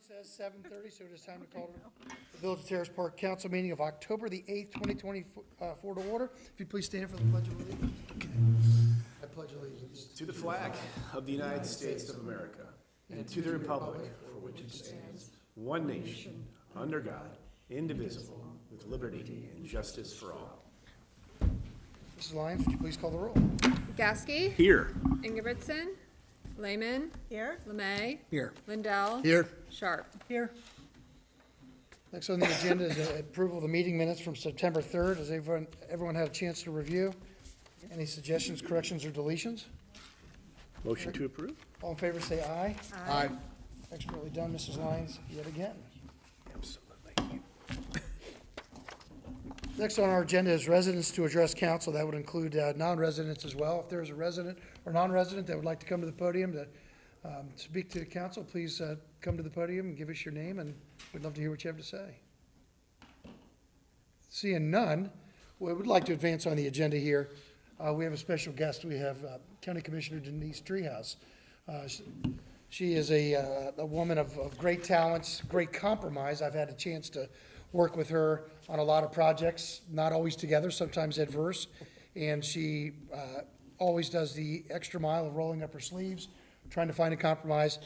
says 7:30, so it is time to call the Village of Terrace Park Council meeting of October the 8th, 2024 to order. If you please stand for the Pledge of Allegiance. I pledge allegiance To the flag of the United States of America, and to the republic for which it stands, one nation, under God, indivisible, with liberty and justice for all. Mrs. Lyons, would you please call the roll? Gasky. Here. Ingebrigtsen. Lehman. Here. LeMay. Here. Lindell. Here. Sharp. Here. Next on the agenda is approval of the meeting minutes from September 3rd. Has everyone had a chance to review? Any suggestions, corrections, or deletions? Motion to approve? All in favor, say aye. Aye. Expertly done, Mrs. Lyons, yet again. Absolutely. Next on our agenda is residents to address council. That would include non-residents as well. If there's a resident or non-resident that would like to come to the podium to speak to the council, please come to the podium and give us your name, and we'd love to hear what you have to say. Seeing none, we would like to advance on the agenda here. We have a special guest. We have County Commissioner Denise Treehouse. She is a woman of great talents, great compromise. I've had a chance to work with her on a lot of projects, not always together, sometimes adverse, and she always does the extra mile of rolling up her sleeves, trying to find a compromise,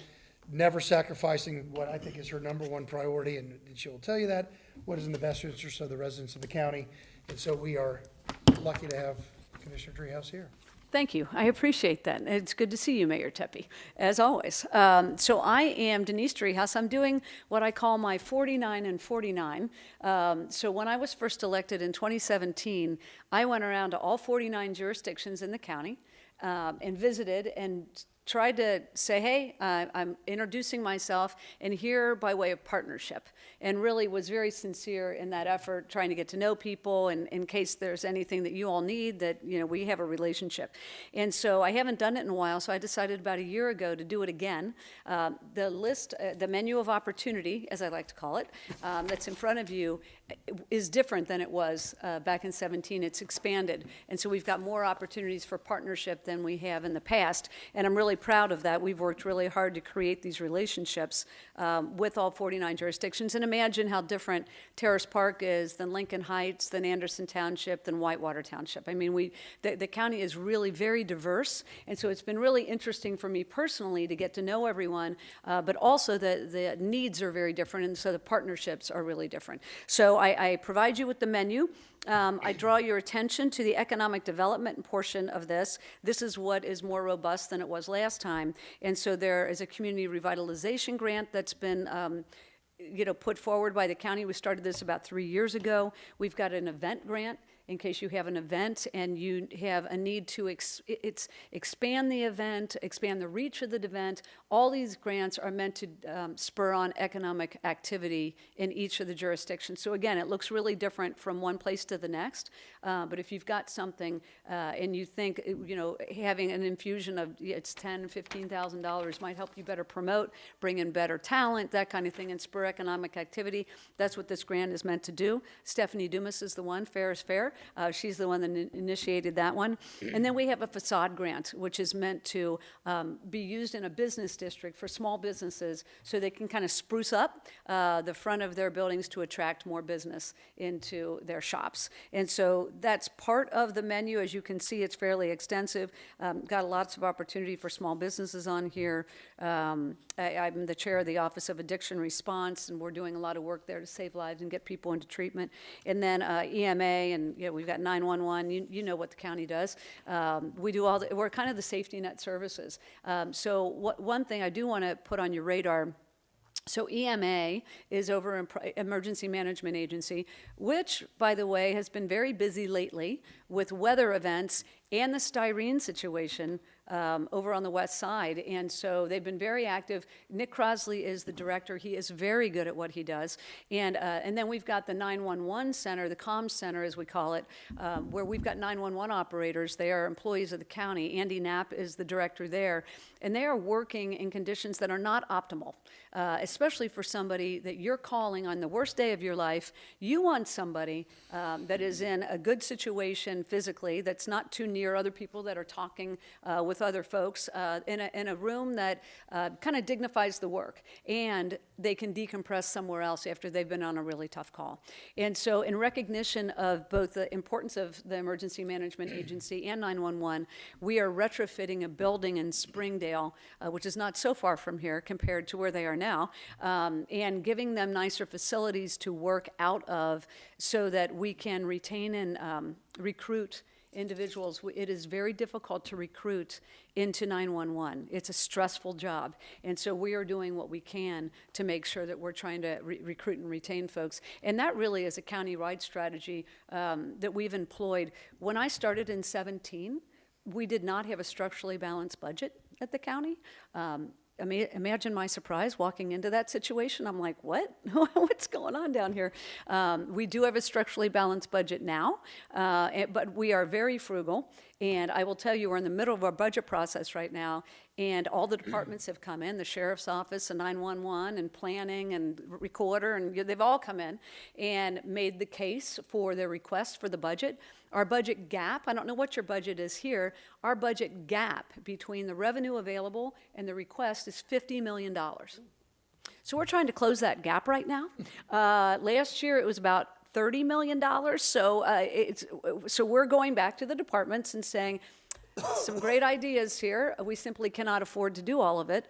never sacrificing what I think is her number one priority, and she will tell you that, what is in the best interest of the residents of the county. And so we are lucky to have Commissioner Treehouse here. Thank you. I appreciate that. It's good to see you, Mayor Tepe, as always. So I am Denise Treehouse. I'm doing what I call my 49 and 49. So when I was first elected in 2017, I went around to all 49 jurisdictions in the county and visited and tried to say, hey, I'm introducing myself and here by way of partnership, and really was very sincere in that effort, trying to get to know people, and in case there's anything that you all need, that we have a relationship. And so I haven't done it in a while, so I decided about a year ago to do it again. The list, the menu of opportunity, as I like to call it, that's in front of you is different than it was back in 17. It's expanded, and so we've got more opportunities for partnership than we have in the past, and I'm really proud of that. We've worked really hard to create these relationships with all 49 jurisdictions, and imagine how different Terrace Park is than Lincoln Heights, than Anderson Township, than Whitewater Township. I mean, the county is really very diverse, and so it's been really interesting for me personally to get to know everyone, but also the needs are very different, and so the partnerships are really different. So I provide you with the menu. I draw your attention to the economic development portion of this. This is what is more robust than it was last time. And so there is a community revitalization grant that's been put forward by the county. We started this about 3 years ago. We've got an event grant in case you have an event and you have a need to expand the event, expand the reach of the event. All these grants are meant to spur on economic activity in each of the jurisdictions. So again, it looks really different from one place to the next, but if you've got something and you think, having an infusion of it's $10,000, $15,000 might help you better promote, bring in better talent, that kind of thing, and spur economic activity, that's what this grant is meant to do. Stephanie Dumas is the one, Fair is Fair. She's the one that initiated that one. And then we have a facade grant, which is meant to be used in a business district for small businesses so they can kind of spruce up the front of their buildings to attract more business into their shops. And so that's part of the menu. As you can see, it's fairly extensive. Got lots of opportunity for small businesses on here. I'm the chair of the Office of Addiction Response, and we're doing a lot of work there to save lives and get people into treatment. And then EMA, and we've got 911. You know what the county does. We do we're kind of the safety net services. So one thing I do want to put on your radar. So EMA is over Emergency Management Agency, which, by the way, has been very busy lately with weather events and the styrene situation over on the west side. And so they've been very active. Nick Crosley is the director. He is very good at what he does. And then we've got the 911 center, the comms center as we call it, where we've got 911 operators. They are employees of the county. Andy Knapp is the director there. And they are working in conditions that are not optimal, especially for somebody that you're calling on the worst day of your life. You want somebody that is in a good situation physically, that's not too near other people that are talking with with other folks in a room that kind of dignifies the work, and they can decompress somewhere else after they've been on a really tough call. And so in recognition of both the importance of the Emergency Management Agency and 911, we are retrofitting a building in Springdale, which is not so far from here compared to where they are now, and giving them nicer facilities to work out of so that we can retain and recruit individuals. It is very difficult to recruit into 911. It's a stressful job. And so we are doing what we can to make sure that we're trying to recruit and retain folks. And that really is a county-wide strategy that we've employed. When I started in 17, we did not have a structurally balanced budget at the county. Imagine my surprise walking into that situation. I'm like, what? What's going on down here? We do have a structurally balanced budget now, but we are very frugal. And I will tell you, we're in the middle of our budget process right now, and all the departments have come in, the sheriff's office and 911 and planning and recorder, and they've all come in and made the case for their request for the budget. Our budget gap, I don't know what your budget is here, our budget gap between the revenue available and the request is $50 million. So we're trying to close that gap right now. Last year it was about $30 million, so we're going back to the departments and saying, some great ideas here. We simply cannot afford to do all of it.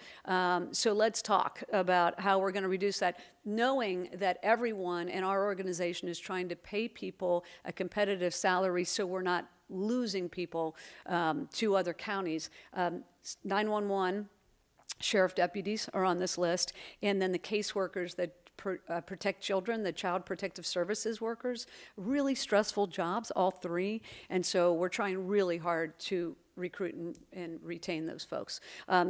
So let's talk about how we're going to reduce that, knowing that everyone in our organization is trying to pay people a competitive salary so we're not losing people to other counties. 911 sheriff deputies are on this list, and then the caseworkers that protect children, the child protective services workers, really stressful jobs, all three. And so we're trying really hard to recruit and retain those folks.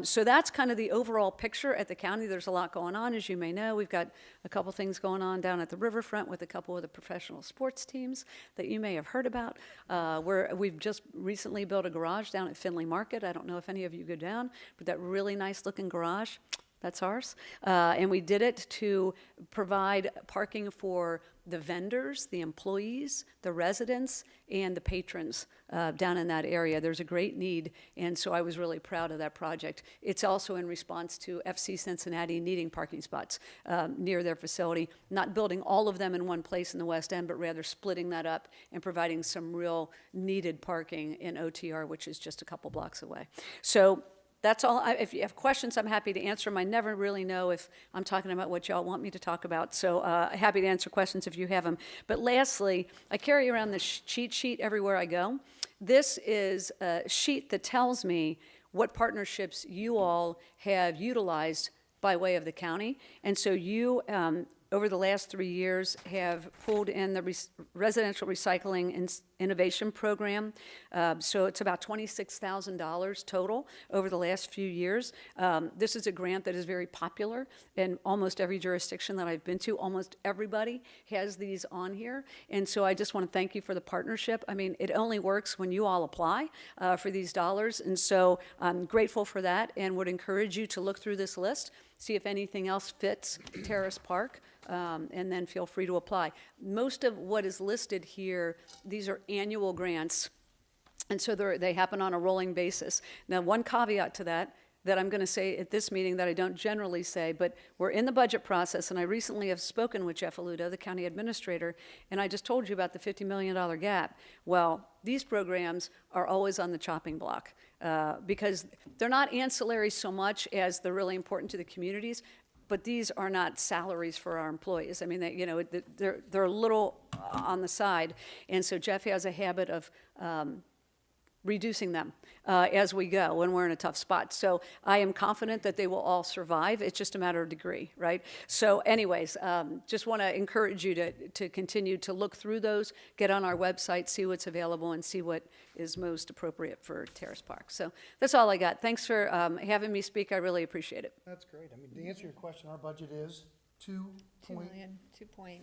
So that's kind of the overall picture at the county. There's a lot going on, as you may know. We've got a couple things going on down at the riverfront with a couple of the professional sports teams that you may have heard about. We've just recently built a garage down at Findlay Market. I don't know if any of you go down, but that really nice looking garage, that's ours. And we did it to provide parking for the vendors, the employees, the residents, and the patrons down in that area. There's a great need, and so I was really proud of that project. It's also in response to FC Cincinnati needing parking spots near their facility, not building all of them in one place in the West End, but rather splitting that up and providing some real needed parking in OTR, which is just a couple blocks away. So that's all. If you have questions, I'm happy to answer them. I never really know if I'm talking about what y'all want me to talk about, so happy to answer questions if you have them. But lastly, I carry around this cheat sheet everywhere I go. This is a sheet that tells me what partnerships you all have utilized by way of the county. And so you, over the last 3 years, have pulled in the residential recycling and innovation program. So it's about $26,000 total over the last few years. This is a grant that is very popular in almost every jurisdiction that I've been to. Almost everybody has these on here. And so I just want to thank you for the partnership. I mean, it only works when you all apply for these dollars. And so I'm grateful for that and would encourage you to look through this list, see if anything else fits Terrace Park, and then feel free to apply. Most of what is listed here, these are annual grants, and so they happen on a rolling basis. Now, one caveat to that I'm going to say at this meeting that I don't generally say, but we're in the budget process, and I recently have spoken with Jeff Aludo, the county administrator, and I just told you about the $50 million gap. Well, these programs are always on the chopping block because they're not ancillary so much as they're really important to the communities, but these are not salaries for our employees. I mean, they're a little on the side, and so Jeff has a habit of reducing them as we go when we're in a tough spot. So I am confident that they will all survive. It's just a matter of degree, right? So anyways, just want to encourage you to continue to look through those, get on our website, see what's available, and see what is most appropriate for Terrace Park. So that's all I got. Thanks for having me speak. I really appreciate it. That's great. I mean, to answer your question, our budget is 2 million, 2.4.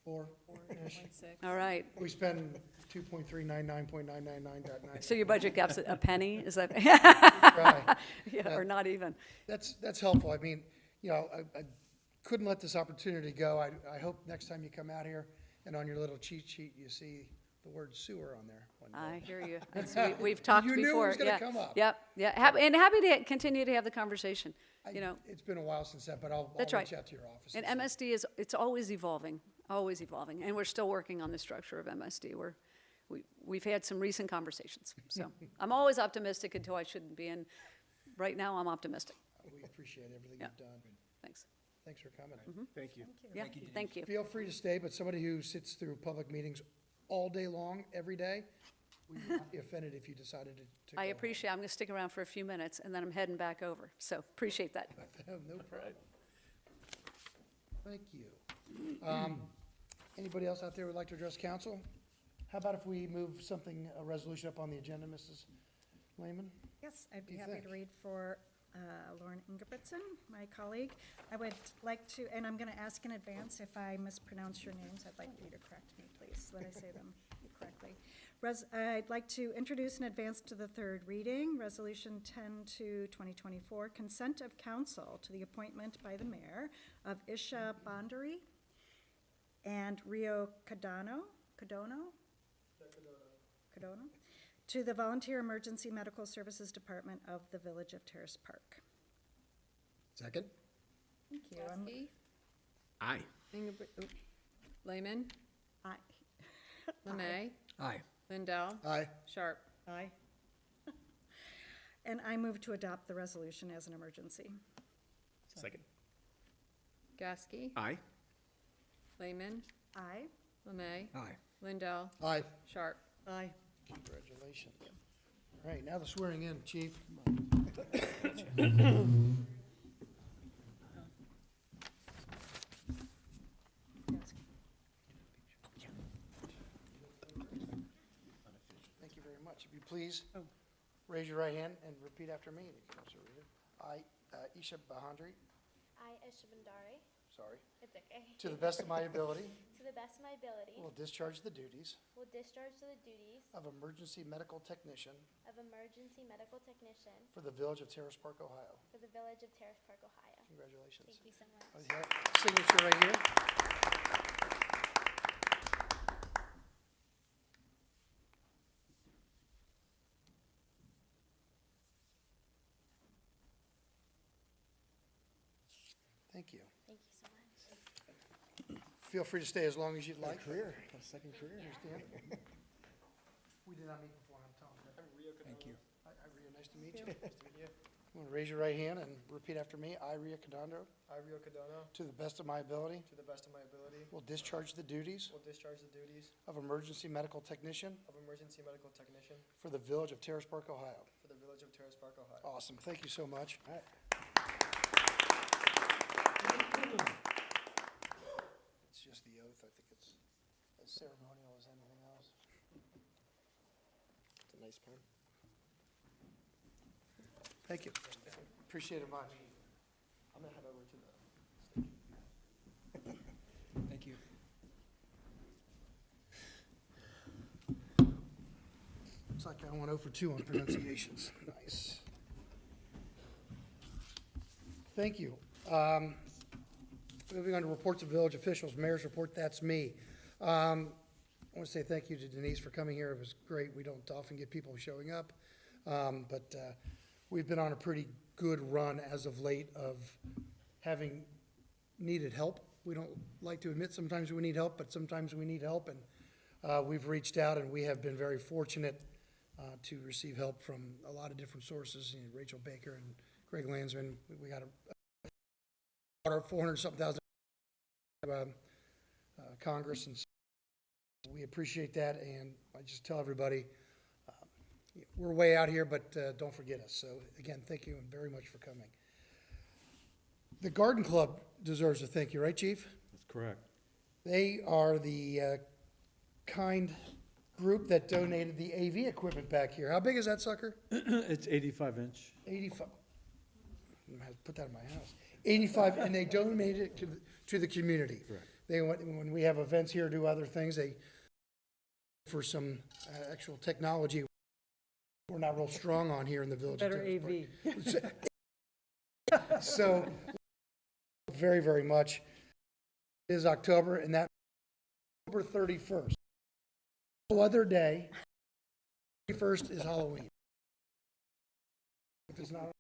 4-ish. All right. We spend 2.399.999.9. So your budget gap's a penny? Is that? Right. Yeah, or not even. That's helpful. I mean, you know, I couldn't let this opportunity go. I hope next time you come out here and on your little cheat sheet you see the word sewer on there one day. I hear you. We've talked You before. knew it was gonna Yeah. come up. Yep, yeah, and happy to continue to have the conversation, you know. It's been a while since that, but I'll That's reach right. out to your office. And see. MSD it's always evolving, and we're still working on the structure of MSD. We've had some recent conversations, so I'm always optimistic until I shouldn't be, and right now I'm optimistic. We appreciate everything Yeah. you've done. Thanks. Thanks for coming. Thank you. Yeah, thank you. Feel free to stay, but somebody who sits through public meetings all day long, every day, we would not be offended if you decided to go I home. appreciate, I'm going to stick around for a few minutes, and then I'm heading back over, so appreciate that. No problem. Thank you. Anybody else out there would like to address council? How about if we move something, a resolution up on the agenda, Mrs. Lehman? Yes, I'd be you happy think? to read for Lauren Ingebrigtsen, my colleague. I would like to, and I'm going to ask in advance if I mispronounce your names, I'd like you to correct me, please, that I say them correctly. I'd like to introduce and advance to the third reading, Resolution 10-2024, consent of council to the appointment by the mayor of Isha Bandari and Rio Cadano, to the Volunteer Emergency Medical Services Department of the Village of Terrace Park. Second? Thank you. Kowski, Aye. Lehman, Aye. Lemay, Aye. Lindell, Aye. Sharp. Aye. And I move to adopt the resolution as an emergency. Second. Kowski, Aye. Lehman, Aye. Lemay, Aye. Lindell, Aye. Sharp. Aye. Congratulations. All right, now the swearing in, chief. Thank you very much. If you please, raise your right hand and repeat after me. You can also read it. I, Isha Bahandri, I, Eshabandari, sorry, it's okay, to the best of my ability, to the best of my ability, will discharge the duties will discharge the duties of emergency medical technician of emergency medical technician for the Village of Terrace Park, Ohio. for the Village of Terrace Park, Ohio. Congratulations. Thank you so much. Yeah, signature right here. Thank you. Thank you so much. Feel free to stay as long as you'd like. Career, a second career. Understand? We did not meet before, I'm Tom. Thank you. Hi, Ria, nice to meet you. Nice to meet you. You want to raise your right hand and repeat after me. I, Ria Cadando, I, Rio Cadano, to the best of my ability, to the best of my ability, will discharge the duties will discharge the duties of emergency medical technician of emergency medical technician for the Village of Terrace Park, Ohio. for the Village of Terrace Park, Ohio. Awesome, thank you so much. It's just the oath, I think it's as ceremonial as anything else. It's a nice pen. Thank you. Appreciate it much. I'm gonna head over to the. Thank you. Looks like I went 0 for 2 on pronunciations. Nice. Thank you. Moving on to reports of village officials, mayor's report, that's me. I want to say thank you to Denise for coming here. It was great. We don't often get people showing up. But we've been on a pretty good run as of late of having needed help. We don't like to admit sometimes we need help, but sometimes we need help. And we've reached out, and we have been very fortunate to receive help from a lot of different sources. You know, Rachel Baker and Greg Landsman. We got a 400-something thousand Congress, and so we appreciate that. And I just tell everybody, we're way out here, but don't forget us. So again, thank you and very much for coming. The Garden Club deserves a thank you, right, Chief? That's correct. They are the kind group that donated the AV equipment back here. How big is that sucker? It's 85-inch. 85. I'm gonna have to put that in my house. 85, and they donated it to the community. Correct. They, when we have events here, do other things, they, for some actual technology we're not real strong on here in the village. Better AV. So, very, very much. It is October, and that October 31st. No other day. 31st is Halloween. If it's not.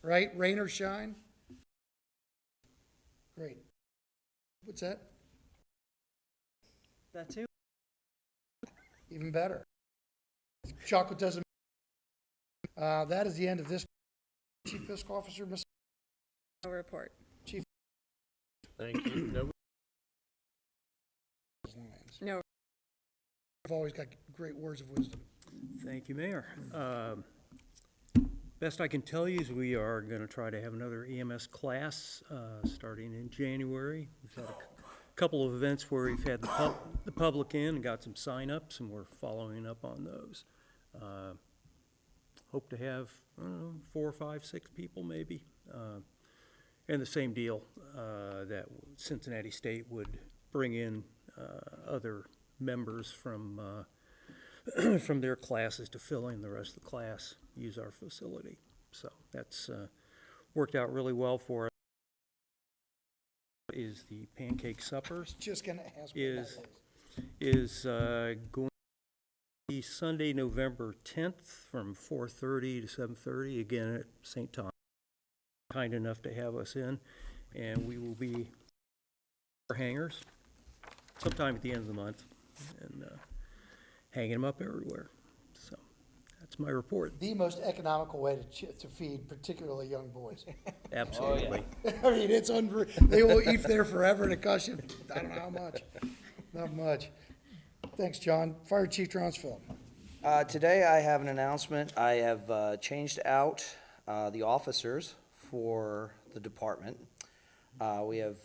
Right? Rain or shine? Great. What's that? That too. Even better. Chocolate doesn't. That is the end of this. Chief Fiscal Officer, Ms. No report. Chief. Thank you. No. Lyons. No. I've always got great words of wisdom. Thank you, Mayor. Best I can tell you is we are going to try to have another EMS class starting in January. We've had a couple of events where we've had the public in and got some sign-ups, and we're following up on those. Hope to have, I don't know, 4, 5, 6 people maybe. And the same deal, that Cincinnati State would bring in other members from from their classes to fill in the rest of the class, use our facility. So that's worked out really well for us. Is the pancake supper Just gonna ask. What that is going to be Sunday, November 10th from 4:30 to 7:30, again at St. Thomas. Kind enough to have us in, and we will be hangers sometime at the end of the month, and hanging them up everywhere. So that's my report. The most economical way to feed particularly young boys. Absolutely. I mean, it's unreal. They will eat there forever and it costs you, I don't know how much. Not much. Thanks, John. Fire Chief Dronsfield. Today I have an announcement. I have changed out the officers for the department. We have,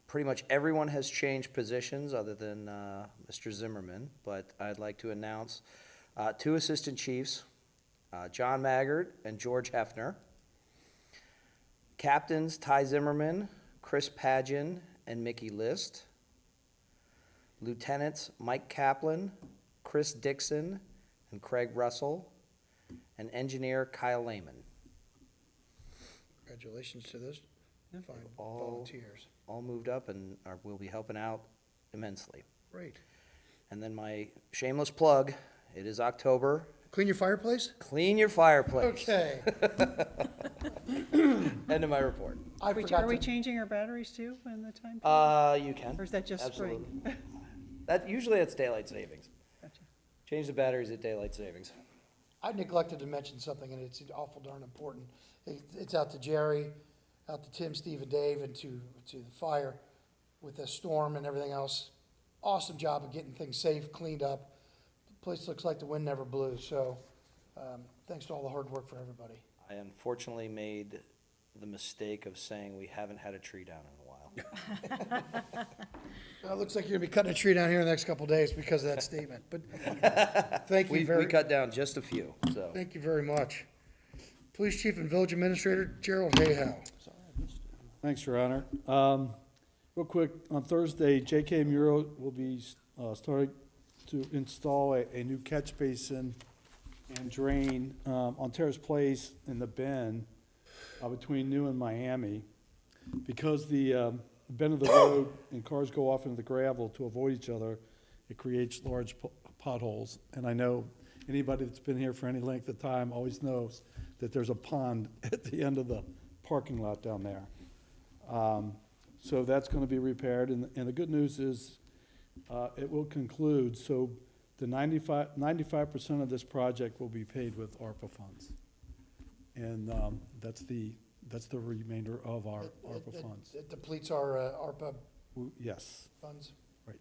pretty much everyone has changed positions other than Mr. Zimmerman, but I'd like to announce 2 assistant chiefs, John Maggard and George Hefner. Captains Ty Zimmerman, Chris Pageon, and Mickey List. Lieutenants Mike Kaplan, Chris Dixon, and Craig Russell, and engineer Kyle Lehman. Congratulations to those fine All- volunteers. All moved up and will be helping out immensely. Great. And then my shameless plug, it is October. Clean your fireplace? Clean your fireplace. Okay. End of my report. I forgot Are we to, changing our batteries too in the time? You can. Or is that just spring? Absolutely. Usually it's daylight savings. Gotcha. Change the batteries at daylight savings. I neglected to mention something and it's awful darn important. It's out to Jerry, out to Tim, Steve, and Dave, and to the fire with the storm and everything else. Awesome job of getting things safe, cleaned up. The place looks like the wind never blew, so thanks to all the hard work for everybody. I unfortunately made the mistake of saying we haven't had a tree down in a while. It looks like you're gonna be cutting a tree down here in the next couple of days because of that statement, but thank you We cut down just a few, so. Thank you very much. Police Chief and Village Administrator Gerald Hayhow. Thanks, Your Honor. Real quick, on Thursday, JK Muro will be starting to install a new catch basin and drain on Terrace Place in the bend between New and Miami. Because the bend of the road and cars go off into the gravel to avoid each other, it creates large potholes. And I know anybody that's been here for any length of time always knows that there's a pond at the end of the parking lot down there. So that's going to be repaired, and the good news is it will conclude. So the 95% of this project will be paid with ARPA funds, and that's the remainder of our ARPA funds. It depletes our ARPA Yes, funds. right.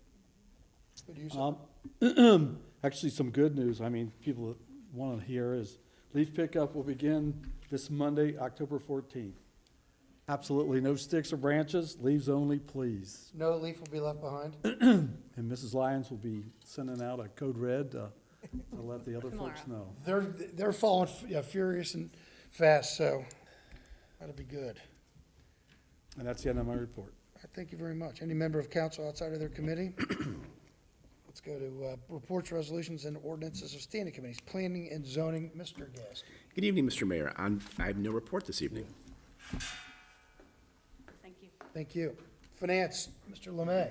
Good use of it. Actually, some good news. I mean, people that want to hear is leaf pickup will begin this Monday, October 14th. Absolutely no sticks or branches, leaves only, please. No leaf will be left behind. And Mrs. Lyons will be sending out a code red to let the other folks know. They're falling furious and fast, so that'll be good. And that's the end of my report. All right, thank you very much. Any member of council outside of their committee? Let's go to reports, resolutions, and ordinances of standing committees. Planning and zoning, Mr. Gasky. Good evening, Mr. Mayor. I have no report this evening. Thank you. Thank you. Finance, Mr. Lemay.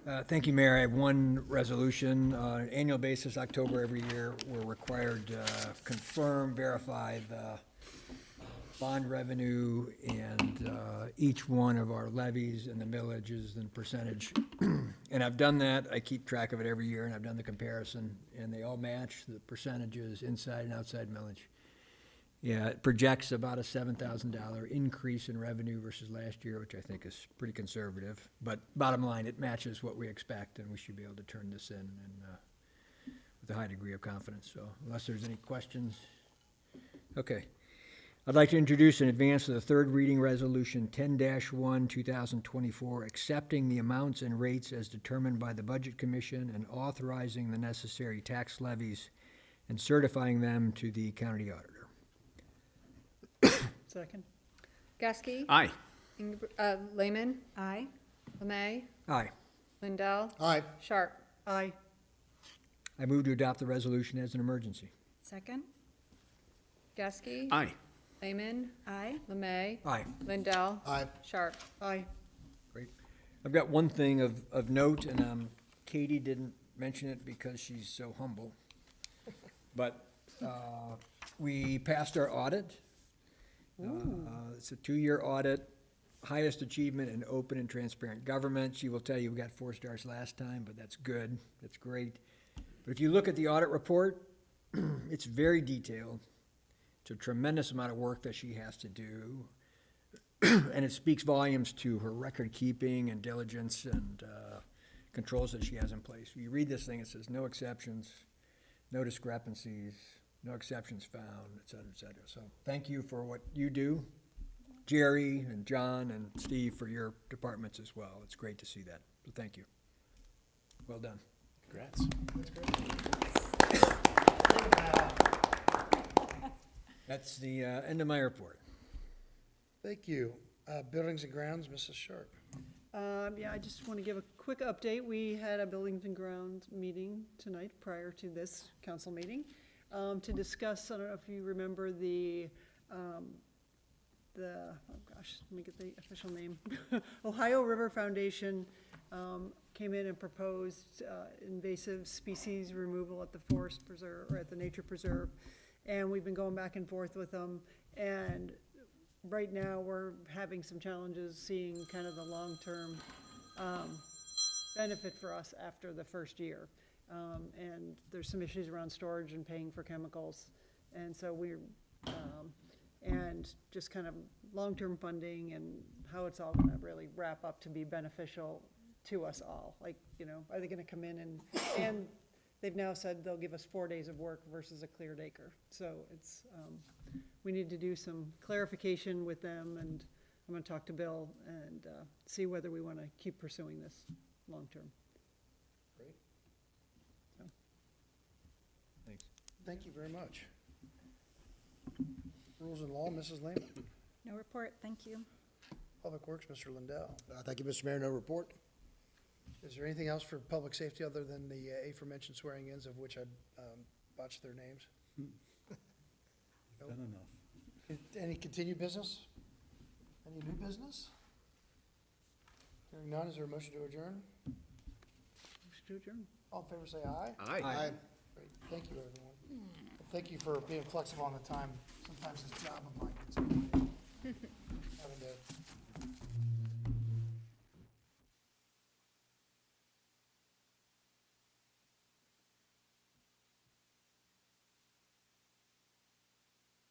Thank you, Mayor. I have one resolution. On an annual basis, October every year, we're required to confirm, verify the bond revenue and each one of our levies and the millages and percentage. And I've done that. I keep track of it every year, and I've done the comparison, and they all match the percentages inside and outside millage. Yeah, it projects about a $7,000 increase in revenue versus last year, which I think is pretty conservative. But bottom line, it matches what we expect, and we should be able to turn this in and, with a high degree of confidence. So unless there's any questions. Okay. I'd like to introduce in advance of the third reading resolution 10-1, 2024, accepting the amounts and rates as determined by the Budget Commission and authorizing the necessary tax levies and certifying them to the county auditor. Second. Gasky. Aye. Lehman. Aye. Lemay. Aye. Lindell. Aye. Sharp. Aye. I move to adopt the resolution as an emergency. Second. Gasky. Aye. Lehman. Aye. Lemay. Aye. Lindell. Aye. Sharp. Aye. Great. I've got one thing of note, and Katie didn't mention it because she's so humble. But we passed our audit. It's a 2-year audit, highest achievement in open and transparent government. She will tell you we got 4 stars last time, but that's good. That's great. But if you look at the audit report, it's very detailed. It's a tremendous amount of work that she has to do. And it speaks volumes to her record keeping and diligence and controls that she has in place. You read this thing, it says no exceptions, no discrepancies, no exceptions found, et cetera, et cetera. So thank you for what you do, Jerry and John and Steve, for your departments as well. It's great to see that. So thank you. Well done. Congrats. That's the end of my report. Thank you. Buildings and Grounds, Mrs. Sharp. Yeah, I just want to give a quick update. We had a Buildings and Grounds meeting tonight prior to this council meeting to discuss, I don't know if you remember oh gosh, let me get the official name. Ohio River Foundation came in and proposed invasive species removal at the forest preserve, or at the nature preserve. And we've been going back and forth with them. And right now, we're having some challenges seeing kind of the long-term benefit for us after the first year. And there's some issues around storage and paying for chemicals. And so we're, and just kind of long-term funding and how it's all gonna really wrap up to be beneficial to us all. Like, you know, are they gonna come in and they've now said they'll give us 4 days of work versus a cleared acre. So it's, we need to do some clarification with them, and I'm gonna talk to Bill and see whether we wanna keep pursuing this long-term. Great. So. Thanks. Thank you very much. Rules and Law, Mrs. Lehman. No report, thank you. Public Works, Mr. Lindell. Thank you, Mr. Mayor. No report. Is there anything else for public safety other than the aforementioned swearing-ins, of which I botched their names? Done enough. Any continued business? Any new business? Hearing none, is there a motion to adjourn? Motion to adjourn. All in favor, say aye. Aye. Great, thank you, everyone. And thank you for being flexible on the time. Sometimes this job of mine gets in the way. Having to